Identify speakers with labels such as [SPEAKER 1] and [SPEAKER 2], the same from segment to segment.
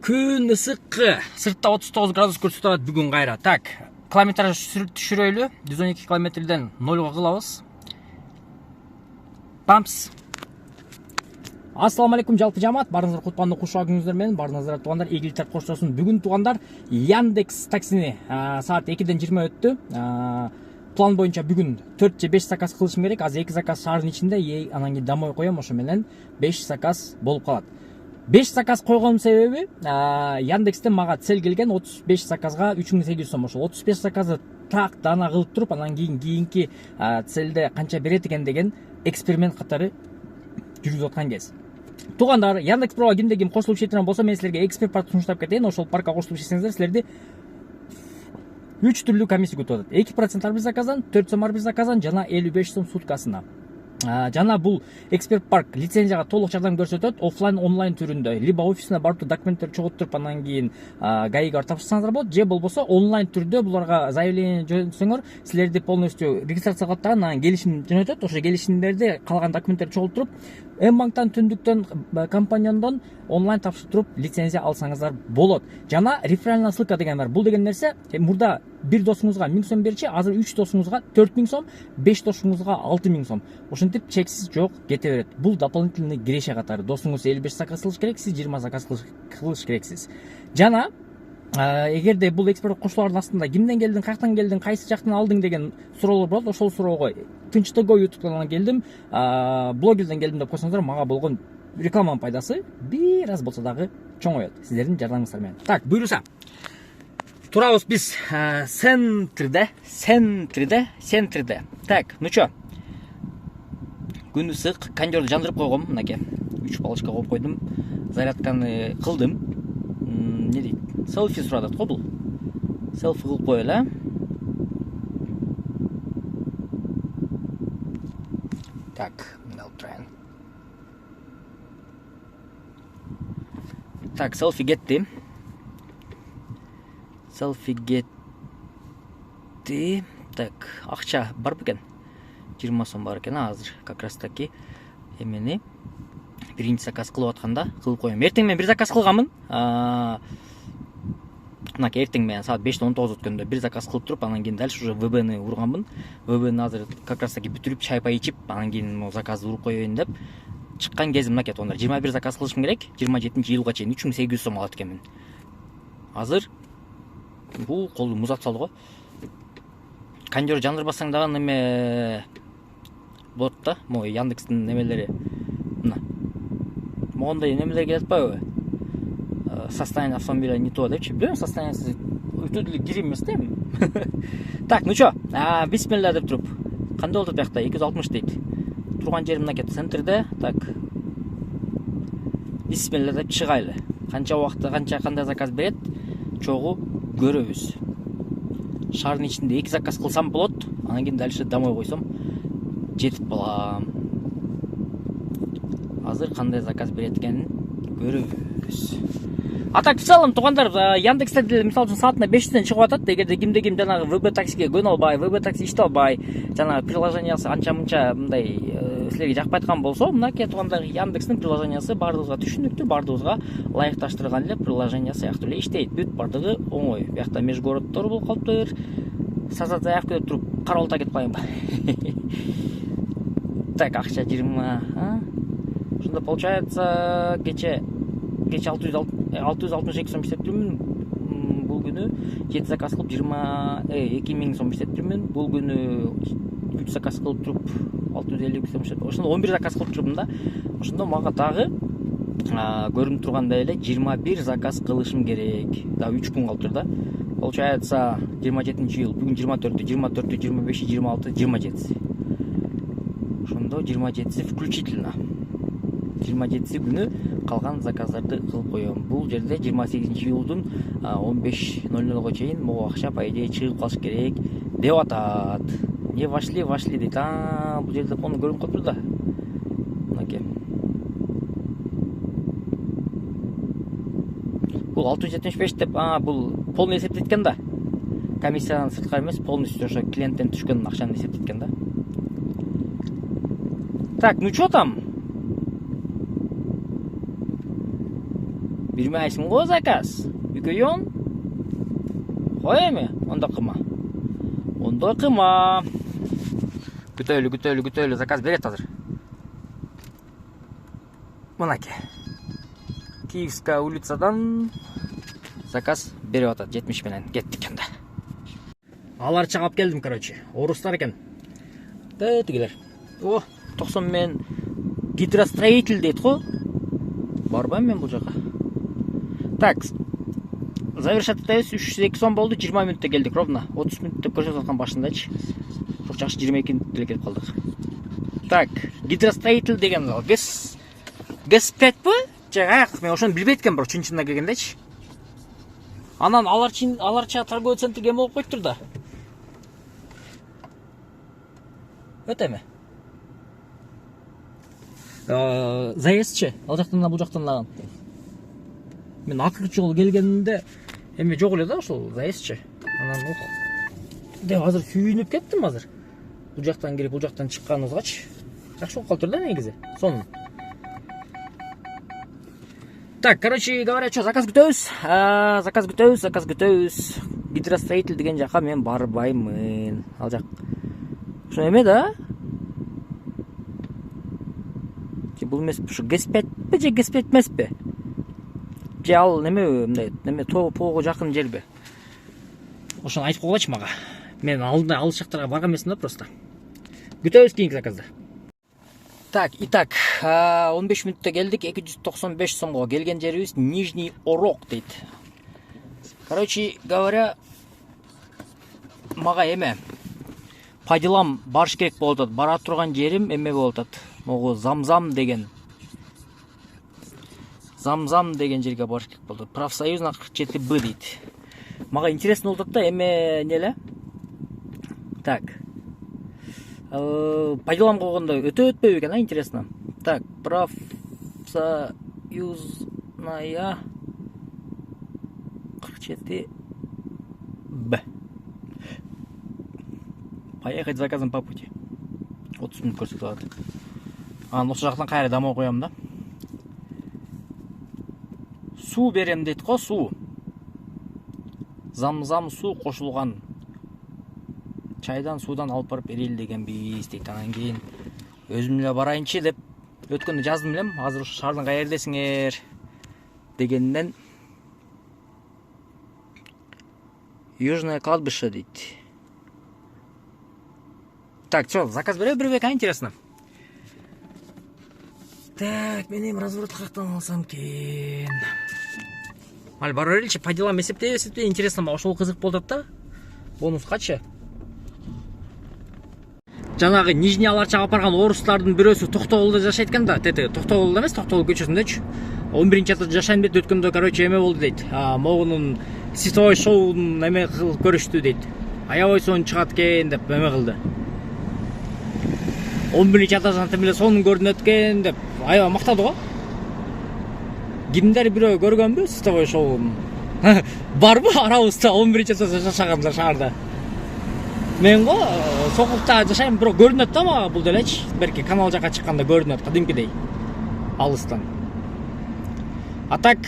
[SPEAKER 1] Күн ысык. Сыртта 39 градус көрсөтөт бүгүн кайра. Так, километраж түшүрөйлү. 112 километрден 0 кылабыз. Пампс. Ассаламу алейкум жалпы жамаат. Барыңыздар кутмандуу куш күнүңүздөр менен. Барыңыздар туугандар, ийгиликтер коштоосун. Бүгүн туугандар Яндекс таксини саат 2-ден 20 өттү. План боюнча бүгүн 4 же 5 заказ кылышым керек. Азыр 2 заказ шаардын ичинде, анан кийин домой коем, ошо менен 5 заказ болуп калат. 5 заказ койгонун себеби Яндекстен мага цель келген 35 заказга 3800 сом. Ошол 35 заказды так дана кылып туруп, анан кийинки цельде канча берет экен деген эксперимент катары жүргүзүп аткан кез. Туугандар, Яндекс Проға кимде ким кошулуп иштеткен болсо, мен силерге эксперт парк сунуштап кетейин. Ошол паркка кошулуп иштесеңиздер, силерди 3 түрлүү комиссия күтүп атат. 2% ар бир заказдан, 4 сом ар бир заказдан жана 55 сом суткасына. Жана бул эксперт парк лицензияга толук жардам көрсөтөт, офлайн онлайн түрүндө. Либо офисине барып документтерди чогултуруп, анан кийин ГАИга тапшырсаңыздар болот, же болбосо онлайн түрдө буларга заявление жөнөтсөңөр, силерди полностью регистрация кылат да, анан келишим жөнөтөт. Ошо келишимдерди калган документтерди чогултуруп, М-банктан, түндүктөн, компаньондон онлайн тапшыртып лицензия алсаңыздар болот. Жана реферальная ссылка деген бар. Бул деген нерсе, мурда бир досуңузга 1000 сом берчи, азыр 3 досуңузга 4000 сом, 5 досуңузга 6000 сом. Ошентип чексиз жок кете берет. Бул дополнительный киреше катары. Досуңуз 55 заказ кылыш керек, сиз 20 заказ кылыш керексиз. Жана эгерде бул эксперт кошулардын астында кимден келдиң, каяктан келдиң, кайсы жактан алдың деген суроолор болот, ошол суроого Тынчтыгы YouTube каналынан келдим, блогерден келдим деп койсоңуздар, мага болгон рекламанын пайдасы бир аз болсо дагы чоңоёт сиздердин жардамыңыздар менен. Так, буйруса. Турабыз биз центрде. Так, ну чо? Күн ысык, кондёрду жандырып койгом, мынакей. 3 балычка коюп койдум. Зарядканы кылдым. Не дейт? Селфи сурадат го бул. Селфи кылып коелу. Так, Neltran. Так, селфи кетти. Так, акча бар бекен? 20 сом бар экен азыр. Как раз таки эмени биринчи заказ кылып атканда кылып коем. Эртең мен бир заказ кылганмын. Мынакей эртең менен саат 5:19 өткөндө бир заказ кылып туруп, анан кийин дальше уже ВБны урганмын. ВБны азыр как раз таки бүтүрүп, чай-пай ичип, анан кийин могу заказды уруп коеюн деп чыккан кезим мынакей туугандар. 21 заказ кылышым керек. 27-июлга чейин 3800 сом алат экенмин. Азыр бул колду муз атсалды го. Кондёр жандырбасаң дагы неме болот да, могу Яндекстин немелери. Мына. Могундай немелер келип атпайбы? Состояние автомобиля не то депчи. Билем, состояниясы өтө деле кир эмес да эми. Так, ну чо? Бисмилла деп туруп. Кандай болот биякта? 260 дейт. Турган жерим мынакей центрде. Так. Бисмилла деп чыгайлы. Канча убакытта кандай заказ берет? Чогуу көрөбүз. Шаардын ичинде 2 заказ кылсам болот. Анан кийин дальше домой койсом жетип балам. Азыр кандай заказ берет экенин көрөбүз. А так, в целом, туугандар, Яндексте деле мисалы үчүн саатына 500ден чыгып атат. Эгерде кимде ким жанагы ВБ таксиге көнө албай, ВБ такси иштей албай, жана приложениясы анча-мынча мындай силерге жакпай аткан болсо, мынакей туугандар, Яндекстин приложениясы баардыгыбызга түшүнүктүү, баардыгыбызга ылайыкташтырылган эле приложение сыяктуу эле иштейт. Бүт баардыгы оңой. Биякта межгороддор болуп калыптыр. Саза заявка деп туруп карабалта кетип калайынбы. Так, акча 20. Ошондо получается кече 662 сом иштеттирмин. Бул күнү 7 заказ кылып 2000 сом иштеттирмин. Бул күнү 3 заказ кылып туруп 652 сом иштеттирмин. Ошондо 11 заказ кылып турдум да. Ошондо мага дагы көрүнүп тургандай эле 21 заказ кылышым керек. Да 3 күн калыптыр да. Получается 27-июл, бүгүн 24, 25, 26, 27. Ошондо 27 включительно. 27 күнү калган заказдарды кылып коем. Бул жерде 28-июлдун 15:00 чейин могу акча по идее чыгып калыш керек деп атат. Не вошли дейт. Бул жерде фон көрүнүп калыптыр да. Мынакей. Бул 675 деп, бул полный эсептеткен да. Комиссиядан сырткары эмес, полностью ошо клиенттен түшкөн акчаны эсептеткен да. Так, ну чё там? бермейсің ғой заказ. Үйгөйөн. Қой эми, онда қыма. Онда қыма. Күтөйлү, заказ берет азыр. Мынаке. Киевская улицадан заказ беріп атат 70 менен кеттик анда. Алар чагап келдим, короче. Орустар экен. Тигилер. О, 90 мен гидростроитель дейт го. Барбайм мен бул жака. Так. Завершат атабыз 302 сом болду, 20 мүнөттө келдик ровно. 30 мүнөт деп көрсөтүп аткан башындачы. Çok жакшы 22 мүнөттө келип калдык. Так, гидростроитель деген Гэспет бу? Жак, мен ошону билбейт экенмин, бирок чын-чынына келгендечи. Анан аларча торговый центрге эме болуп коюптур да. Өтөмө. Заездчи, ал жактан бул жактан лаган. Мен акыркы жолу келгенимде эме жок эле да ошол заездчи. Анан деп азыр сүйүнүп кеттим азыр. Бул жактан кирип, бул жактан чыкканыбызгачы. Жакшы болуп калыптыр да негизи. Сонун. Так, короче говоря, что, заказ күтөбүз. Гидростроитель деген жака мен барбаймын. Ал жак. Ошо эме да? Бул эмес, ушу Гэспетпи же Гэспет эмеспи? Же ал мындай, тоого жакын жерби? Ошону айтып койгучу мага. Мен алыс жактарга барган эмесмин да просто. Күтөбүз кийинки заказда. Так, итак, 15 мүнөттө келдик, 295 сомго келген жерибиз Нижний Орог дейт. Короче говоря, мага эме по делам барыш керек болуп атат. Бара турган жерим эме болуп атат. Могу Замзам деген жерге барыш керек болду. Профсоюзна 47Б дейт. Мага интересно болуп атат да, эме неле? Так. По делам койгондо өтпөйбү экен, интересно. Так, профсоюзная 47Б. Поехать заказом по пути. 30 мүнөт көрсөтүп атат. Анан ошол жактан кайра дамоо коем да. Суу берем дейт го, суу. Замзам суу кошулган. Чайдан суудан алып барып берели деген биз дейт. Анан кийин өзүм эле барайынчы деп өткөндө жаздым элем. Азыр ушу шаардын кай жердесиңер дегенден Южное кладбище дейт. Так, что, заказ бербек, интересно. Так, мен эми разворот каяктан алсам экен. Ал бара береличи, по делам эсептей, интересно, ошол кызык болуп атат да. Бонус качы? Жанагы Нижний аларчага алып барган орустардын бирөөсү Токтогулда жашайт экен да. Токтогулда эмес, Токтогул көчөсүндөчү. 11-этажда жашайм дейт, өткөндө, короче, эме болду дейт. Могунун сетевой шоунун эме кылып көрүштү дейт. Аябай сонун чыгат экен деп эме кылды. 11-этаждан тем эле сонун көрүнөт экен деп аябай мактады го. Кимдер бирөө көргөнбү сетевой шоунун? Барбы арабызда 11-этажда жашагандар шаарда? Мен го сокулукта жашайм, бирок көрүнөт да мага бул делечи. Берки канал жака чыкканда көрүнөт кадимкидей. Алыстан. А так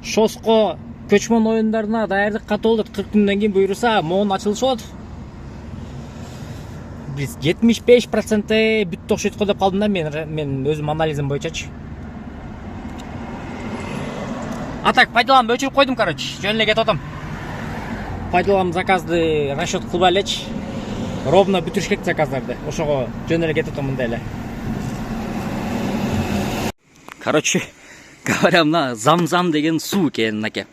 [SPEAKER 1] Шоско көчмөн оюндарына даярдык катуу болот. 40 күндөн кийин буйруса, моун ачылышы болот. Биз 75% бүттү окшойт го деп калдым да мен өзүм анализим боюнчачы. А так пайдаламды өчүрүп койдум, короче. Жөн эле кетип атам. Пайдалам заказды расчет кылбай элечи. Ровно бүтүрүш керек заказдарды. Ошого жөн эле кетип атам мындай эле. Короче, говоря, мына Замзам деген суу экен мынакей.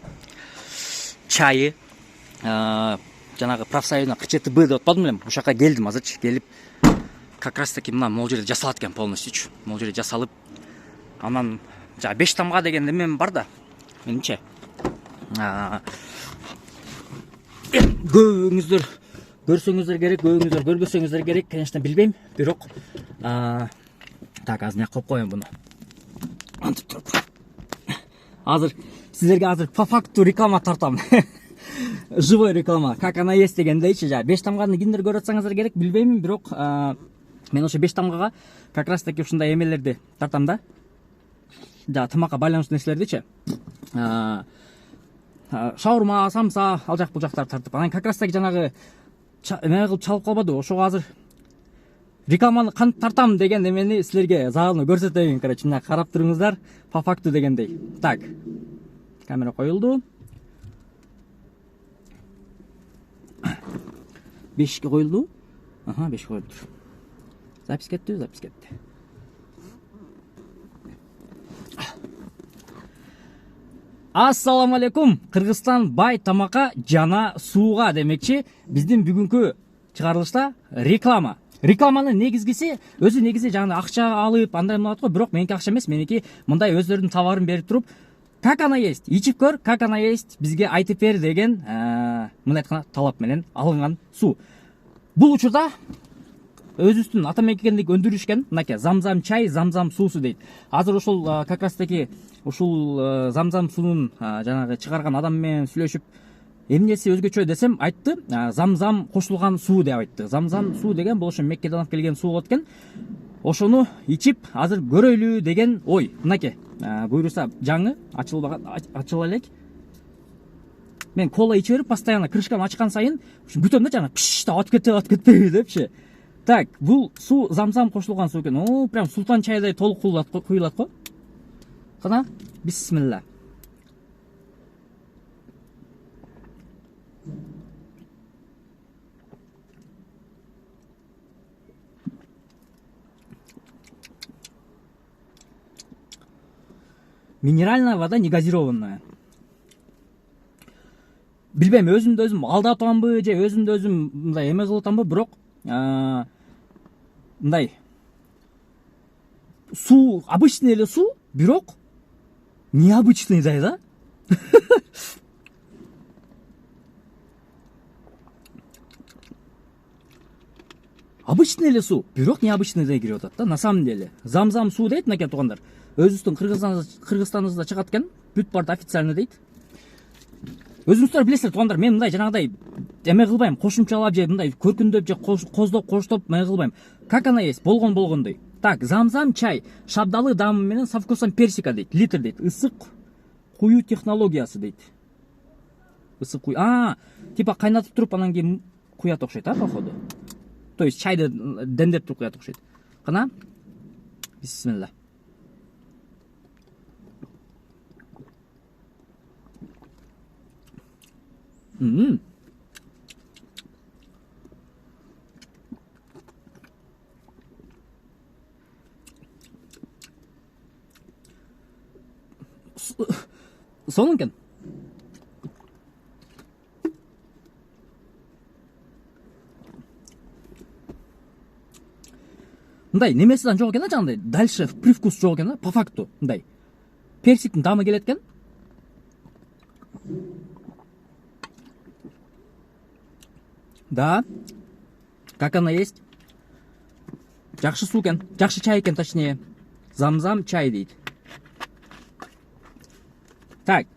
[SPEAKER 1] Чайы. Жанагы профсоюзна 47Б деп атпадым элем. Ошол жака келдим азырчы. Келип как раз таки мына могул жерде жасалат экен полностью. Могул жерде жасалып, анан жана 5 тамга деген эме бар да. Менимче. Көбүңүздөр көрсөңүздөр керек, көбүңүздөр көрбөсөңүздөр керек, конечно билбейм, бирок так, азыр мына коюп коеюн буну. Антип туруп. Азыр сиздерге азыр по факту реклама тартам. Живой реклама, как она есть дегендейчи, 5 тамганы кимдер көрүп атсаңыздар керек, билбейм, бирок мен ошо 5 тамгага как раз таки ушундай эмелерди тартам да. жаңағы тамаққа байланысты нерселердичи шаурма, самса, ал жак бул жактарды тартып, анан как раз таки жанагы эме кылып чалып калбадыбы, ошого азыр рекламаны кантип тартам деген эмени силерге заалны көрсөтөйүн. Короче, мына карап туруңуздар, по факту дегендей. Так, камера коюлду. 5ке коюлду. 5 коюлду. Запись кетти. Ассаламу алейкум. Кыргызстан бай тамакка жана сууга демекчи биздин бүгүнкү чыгарылышта реклама. Рекламанын негизгиси өзү негизи жана акча алып андай болот го, бирок меники акча эмес, меники мындай өздөрүнүн товарын берип туруп, как она есть, ичип көр, как она есть, бизге айтып бер деген мындай айтканда талап менен алынган суу. Бул учурда өзүбүздүн ата мекендик өндүрүшкен мынакей замзам чай, замзам суусу дейт. Азыр ушул как раз таки ушул замзам суунун жанагы чыгарган адам менен сүйлөшүп, эмнеси өзгөчө десем айтты, замзам кошулган суу деп айтты. Замзам суу деген бул ошо Меккеден алып келген суу болот экен. Ошону ичип азыр көрөйлү деген ой. Мынакей буйруса жаңы ачыла элек. Мен кола ичип берип, постоянно крышканы ачкан сайын күтөм да жана пиш деп атып кетпейби депчи. Так, бул суу замзам кошулган суу экен. Прям султан чайдай толук куюлат го. Кана, бисмилла. Минеральная вода, не газированная. Билбейм, өзүмдү өзүм алдап атамбы же өзүмдү өзүм мындай эме кылып атамбы, бирок мындай суу обычный эле суу, бирок необычныйдай да. Обычный эле суу, бирок необычныйдай кирип атат да. На самом деле замзам суу дейт мынакей туугандар. Өзүбүздүн Кыргызстаныбызда чыгат экен, бүт барды официально дейт. Өзүңүздөр билесиздер туугандар, мен мындай жанагыдай эме кылбайм, кошумчалап же мындай көркүндөп же коздоп коштоп эме кылбайм. Как она есть, болгондой. Так, замзам чай, шабдалы дамы менен со вкусом персика дейт, литр дейт, ысык куюу технологиясы дейт. Ысык куюу, типа кайнатып туруп анан кийин куят окшойт, походу. То есть чайды демдеп туруп куят окшойт. Кана, бисмилла. Сонун экен. Мындай немесидан жок экен да, жандай дальше привкус жок экен да, по факту мындай персиктин дамы келет экен. Да, как она есть. Жакшы суу экен, жакшы чай экен, точнее. Замзам чай дейт. Так.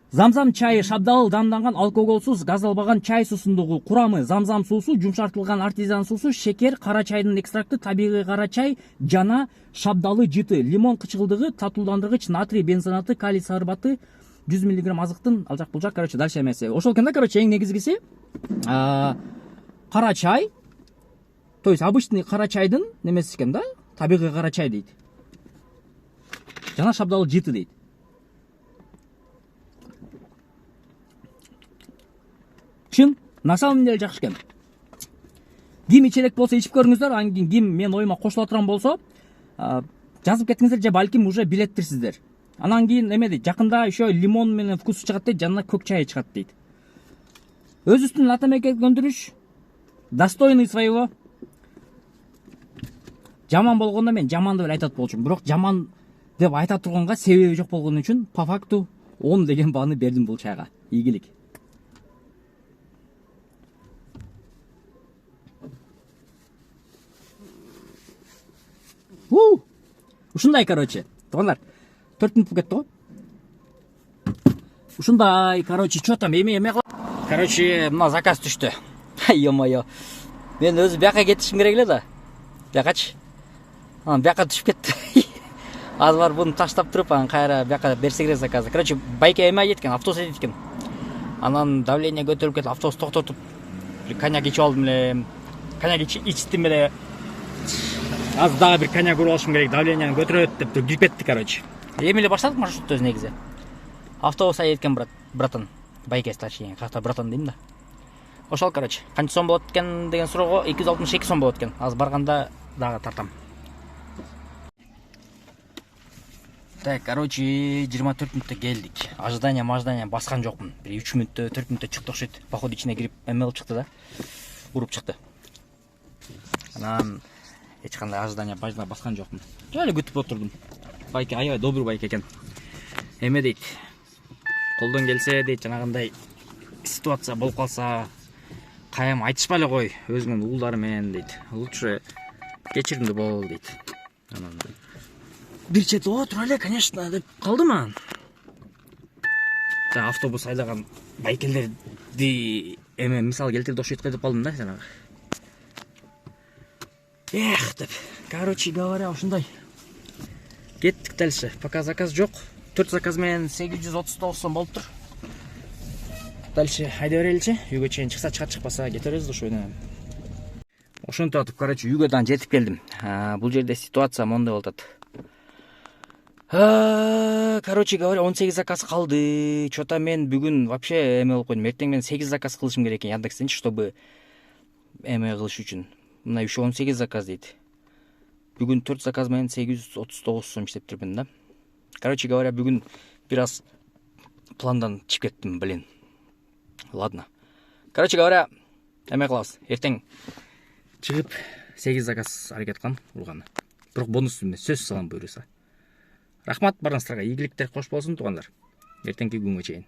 [SPEAKER 1] Замзам чайы шабдалы дамданган алкоголсуз газдалбаган чай суусундагы курамы: замзам суусу, жумшартылган артизан суусу, шекер, кара чайдын экстракты, табигый кара чай жана шабдалы жыты, лимон кычкылдыгы, татуулдандыргыч, натрий бензонаты, калий сарбаты, 100 мг азыктын ал жак бул жак, короче, дальше эмеси. Ошол экен да, короче, эң негизгиси кара чай. То есть обычный кара чайдын немеси экен да, табигый кара чай дейт. Жана шабдалы жыты дейт. Чын, на самом деле жакшы экен. Ким ичерек болсо ичип көрүңүздөр, анан кийин ким мен оюма кошула турган болсо, жазып кетиңиздер же балким уже билеттирсиздер. Анан кийин эме дейт, жакында еще лимон менен вкусу чыгат дейт, жанына көк чайы чыгат дейт. Өзүбүздүн ата мекендик өндүрүш достойный своего. Жаман болгондо мен жаман деп айтат болчумун, бирок жаман деп айта турганга себеби жок болгон үчүн по факту 10 деген бааны бердим бул чайга. Ийгилик. Ушундай, короче, туугандар, 4 мүнөт кетти го. Ушундай, короче, чё там эме кылып. Короче, мына заказ түштү. Ё-моё. Мен өзү бияка кетишим керек эле да. Биякачы. Анан бияка түшүп кетти. Аз бар буну таштап туруп анан кайра бияка берсе керек заказды. Короче, байке эме айтат экен, автобус айтат экен. Анан давление көтөрүлүп кетип, автобус токтотуп, коньяк ичип алдым эле. Коньяк ичтим эле. Аз дагы бир коньяк уруп алышым керек, давлениени көтөрөт деп туруп кирип кетти, короче. Эми эле баштадык маршрутты өз негизи. Автобус айтат экен, братан. Байке точнее, ката братан дейм да. Ошол, короче, канча сом болот экен деген суроого 262 сом болот экен. Аз барганда дагы тартам. Так, короче, 24 мүнөттө келдик. Ожидание баскан жокмун. Бир 3 мүнөттө, 4 мүнөттө чыкты окшойт. Поход ичине кирип эме кылып чыкты да. Уруп чыкты. Анан эч кандай ожидание баскан жокмун. Эле күтүп отурдум. Байке аябай добрый байке экен. Эме дейт. Колдон келсе дейт, жанагындай ситуация болуп калса, кайым айтышпай эле кой өзүңүн уулдары менен дейт. Лучше кечиримдүү бол дейт. Анан бир чети отура эле, конечно, деп калдым анан. Автобус айдаган байкелерди эме мисал келтирди окшойт деп калдым да жанагы. Эх, деп. Короче говоря, ушундай. Кеттик дальше. Пока заказ жок. 4 заказ менен 839 сом болуптур. Дальше айда береличи. Үйгө чейин чыкса чыгат, чыкпаса кете беребиз ошо менен. Ошентип атып, короче, үйгө дан жетип келдим. Бул жерде ситуация мондай болуп атат. Короче говоря, 18 заказ калды. Чота мен бүгүн вообще эме болуп койдум. Эртең менен 8 заказ кылышым керек экен Яндекстен, чтобы эме кылыш үчүн. Мына еще 18 заказ дейт. Бүгүн 4 заказ менен 839 сом иштептирмин да. Короче говоря, бүгүн бир аз пландан чыгып кеттим, блин. Ладно. Короче говоря, эме кылабыз. Эртең чыгып 8 заказ аракет кылам урганы. Бирок бонус эмес, сөз салам буюрса. Рахмат, барыңыздарга ийгиликтер кош болсун туугандар. Эртеңки күнгө чейин.